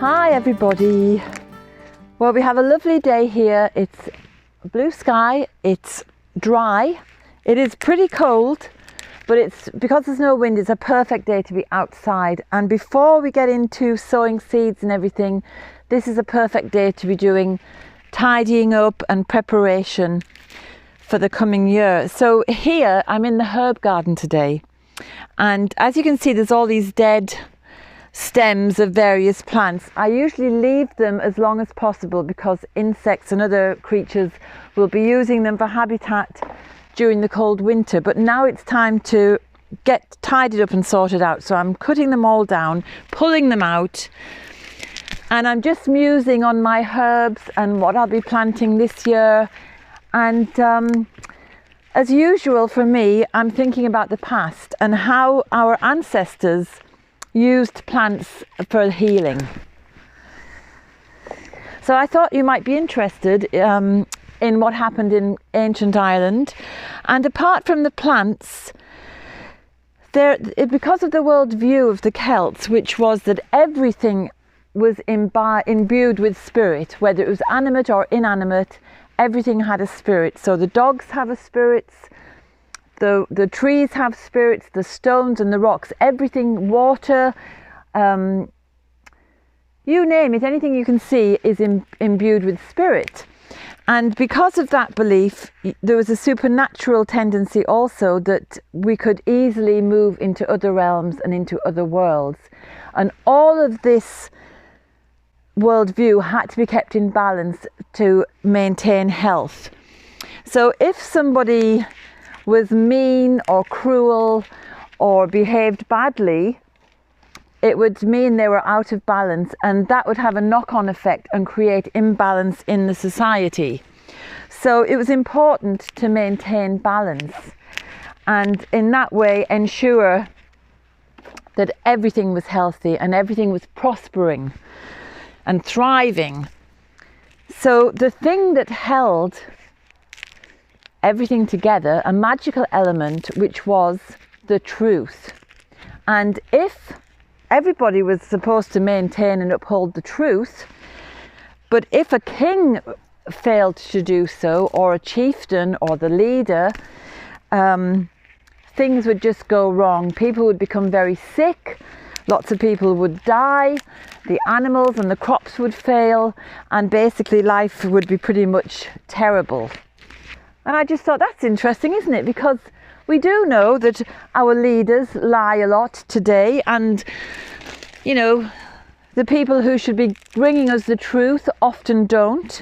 Hi everybody. Well, we have a lovely day here. It's blue sky, it's dry, it is pretty cold, but it's because there's no wind, it's a perfect day to be outside. And before we get into sowing seeds and everything, this is a perfect day to be doing tidying up and preparation for the coming year. So here I'm in the herb garden today, and as you can see, there's all these dead stems of various plants. I usually leave them as long as possible because insects and other creatures will be using them for habitat during the cold winter. But now it's time to get tidied up and sorted out. So I'm cutting them all down, pulling them out, and I'm just musing on my herbs and what I'll be planting this year. And as usual for me, I'm thinking about the past and how our ancestors used plants for healing. So I thought you might be interested in what happened in ancient Ireland. And apart from the plants, because of the world view of the Celts, which was that everything was imbued with spirit, whether it was animate or inanimate, everything had a spirit. So the dogs have a spirit, the trees have spirits, the stones and the rocks, everything, water, you name it, anything you can see is imbued with spirit. And because of that belief, there was a supernatural tendency also that we could easily move into other realms and into other worlds. And all of this worldview had to be kept in balance to maintain health. So if somebody was mean or cruel or behaved badly, it would mean they were out of balance, and that would have a knock-on effect and create imbalance in the society. So it was important to maintain balance and in that way ensure that everything was healthy and everything was prospering and thriving. So the thing that held everything together, a magical element, which was the truth. And if everybody was supposed to maintain and uphold the truth, but if a king failed to do so, or a chieftain or the leader, things would just go wrong. People would become very sick, lots of people would die, the animals and the crops would fail, and basically life would be pretty much terrible. And I just thought, that's interesting, isn't it? Because we do know that our leaders lie a lot today, and, you know, the people who should be bringing us the truth often don't.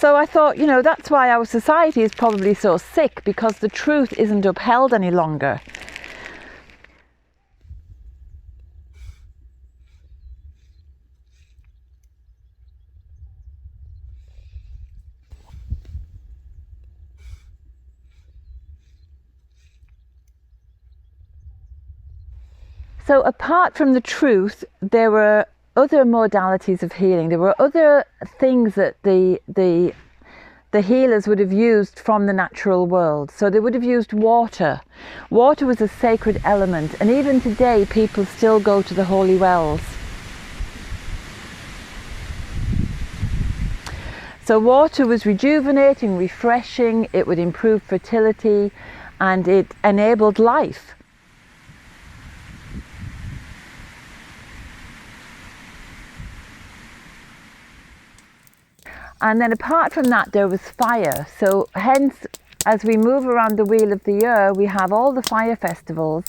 So I thought, you know, that's why our society is probably so sick, because the truth isn't upheld any longer. So apart from the truth, there were other modalities of healing. There were other things that the healers would have used from the natural world. So they would have used water. Water was a sacred element, and even today people still go to the holy wells. So water was rejuvenating, refreshing, it would improve fertility, and it enabled life. And then apart from that, there was fire. So hence, as we move around the wheel of the year, we have all the fire festivals,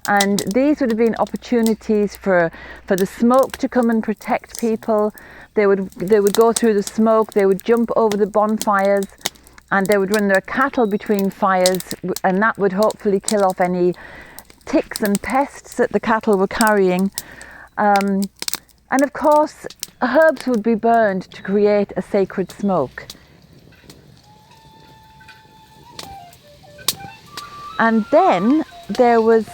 and these would have been opportunities for the smoke to come and protect people. They would go through the smoke, they would jump over the bonfires, and they would run their cattle between fires, and that would hopefully kill off any ticks and pests that the cattle were carrying. And of course, herbs would be burned to create a sacred smoke. And then there was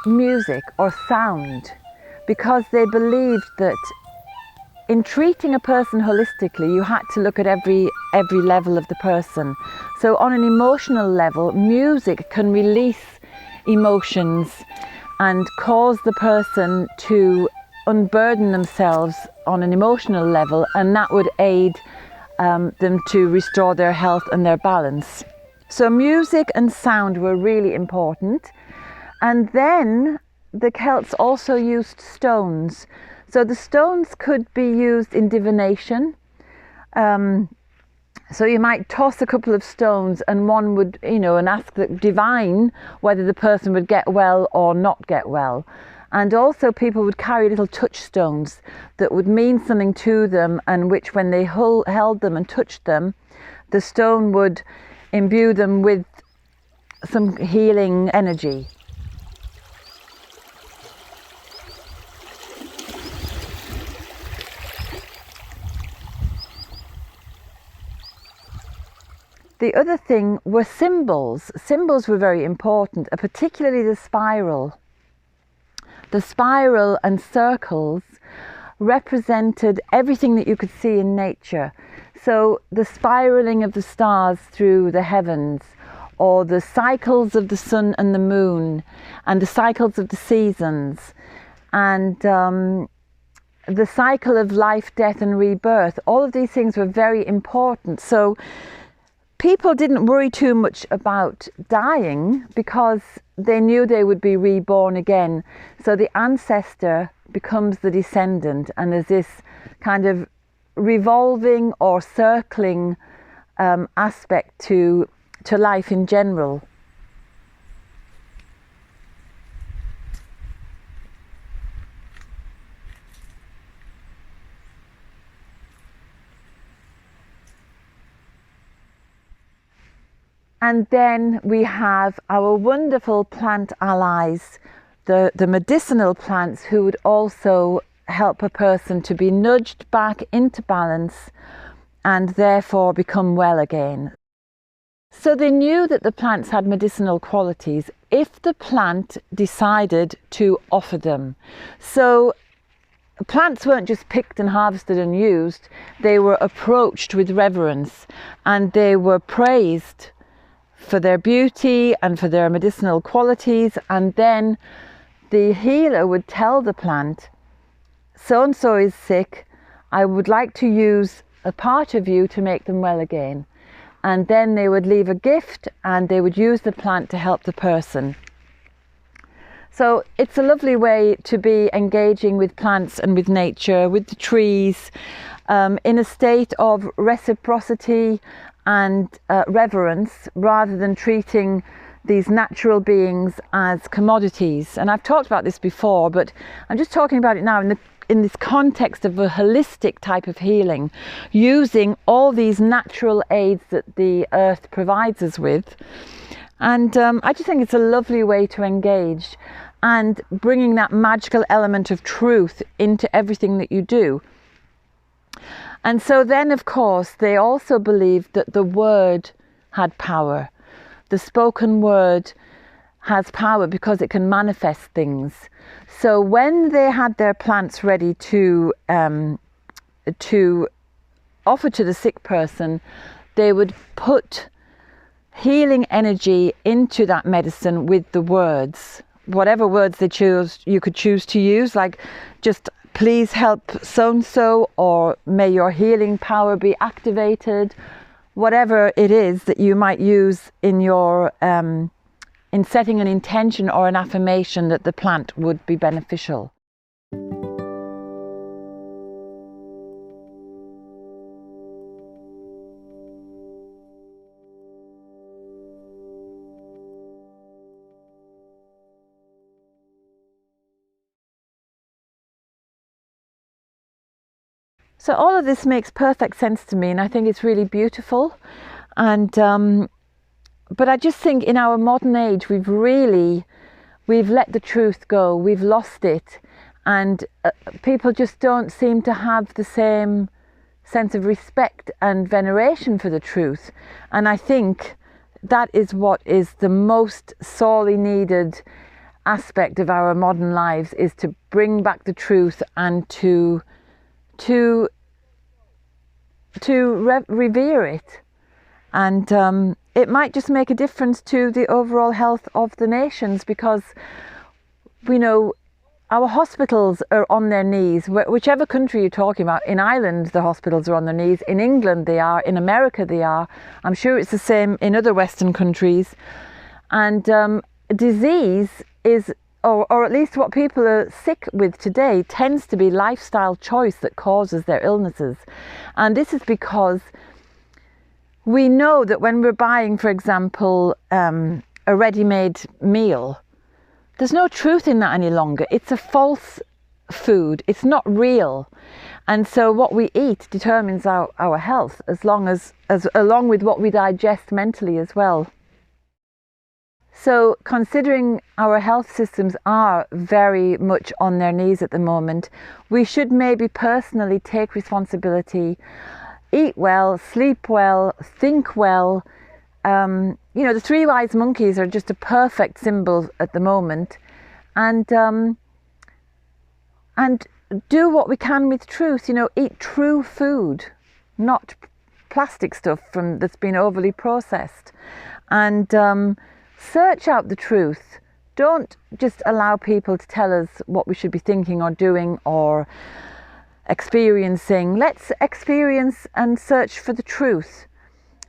music or sound, because they believed that in treating a person holistically, you had to look at every level of the person. So on an emotional level, music can release emotions and cause the person to unburden themselves on an emotional level, and that would aid them to restore their health and their balance. So music and sound were really important. And then the Celts also used stones. So the stones could be used in divination. So you might toss a couple of stones and one would, and ask the divine whether the person would get well or not get well. And also people would carry little touchstones that would mean something to them, and which when they held them and touched them, the stone would imbue them with some healing energy. The other thing were symbols. Symbols were very important, particularly the spiral. The spiral and circles represented everything that you could see in nature. So the spiraling of the stars through the heavens, or the cycles of the sun and the moon, and the cycles of the seasons, and the cycle of life, death and rebirth. All of these things were very important. So people didn't worry too much about dying because they knew they would be reborn again. So the ancestor becomes the descendant, and there's this kind of revolving or circling aspect to life in general. And then we have our wonderful plant allies, the medicinal plants, who would also help a person to be nudged back into balance and therefore become well again. So they knew that the plants had medicinal qualities if the plant decided to offer them. So plants weren't just picked and harvested and used, they were approached with reverence, and they were praised for their beauty and for their medicinal qualities. And then the healer would tell the plant, so and so is sick, I would like to use a part of you to make them well again. And then they would leave a gift and they would use the plant to help the person. So it's a lovely way to be engaging with plants and with nature, with the trees, in a state of reciprocity and reverence, rather than treating these natural beings as commodities. And I've talked about this before, but I'm just talking about it now in this context of a holistic type of healing, using all these natural aids that the earth provides us with. And I just think it's a lovely way to engage, and bringing that magical element of truth into everything that you do. And so then, of course, they also believed that the word had power. The spoken word has power because it can manifest things. So when they had their plants ready to offer to the sick person, they would put healing energy into that medicine with the words, whatever words they choose. You could choose to use, like just please help so-and-so, or may your healing power be activated, whatever it is that you might use in your in setting an intention or an affirmation that the plant would be beneficial. So all of this makes perfect sense to me, and I think it's really beautiful. And but I just think in our modern age we've let the truth go, we've lost it, and people just don't seem to have the same sense of respect and veneration for the truth. And I think that is what is the most sorely needed aspect of our modern lives, is to bring back the truth and to revere it. And it might just make a difference to the overall health of the nations, because we know our hospitals are on their knees, whichever country you're talking about. In Ireland, the hospitals are on their knees. In England, they are. In America, they are. I'm sure it's the same in other Western countries. And disease is, or at least what people are sick with today, tends to be lifestyle choice that causes their illnesses. And this is because we know that when we're buying, for example, a ready-made meal, there's no truth in that any longer. It's a false food. It's not real. And so what we eat determines our health, along with what we digest mentally as well. So considering our health systems are very much on their knees at the moment, we should maybe personally take responsibility, eat well, sleep well, think well. The three wise monkeys are just a perfect symbol at the moment, and do what we can with truth. Eat true food, not plastic stuff that's been overly processed, and search out the truth. Don't just allow people to tell us what we should be thinking or doing or experiencing. Let's experience and search for the truth,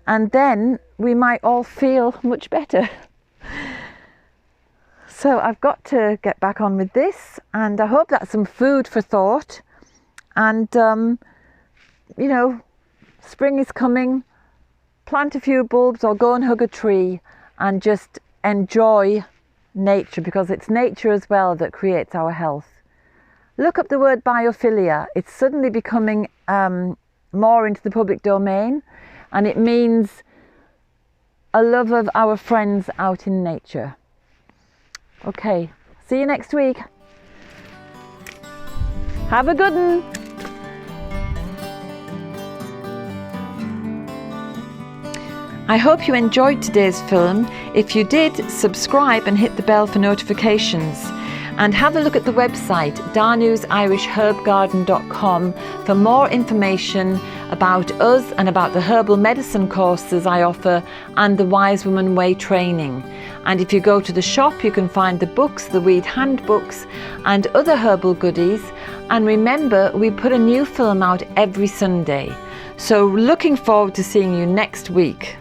and then we might all feel much better. So I've got to get back on with this, and I hope that's some food for thought. And spring is coming. Plant a few bulbs or go and hug a tree and just enjoy nature, because it's nature as well that creates our health. Look up the word biophilia. It's suddenly becoming more into the public domain, and it means a love of our friends out in nature. Okay, see you next week. Have a good one. I hope you enjoyed today's film. If you did, subscribe and hit the bell for notifications. And have a look at the website danusirishherbgarden.com for more information about us and about the herbal medicine courses I offer and the Wise Woman Way training. And if you go to the shop, you can find the books, the weed handbooks and other herbal goodies. And remember, we put a new film out every Sunday. So looking forward to seeing you next week.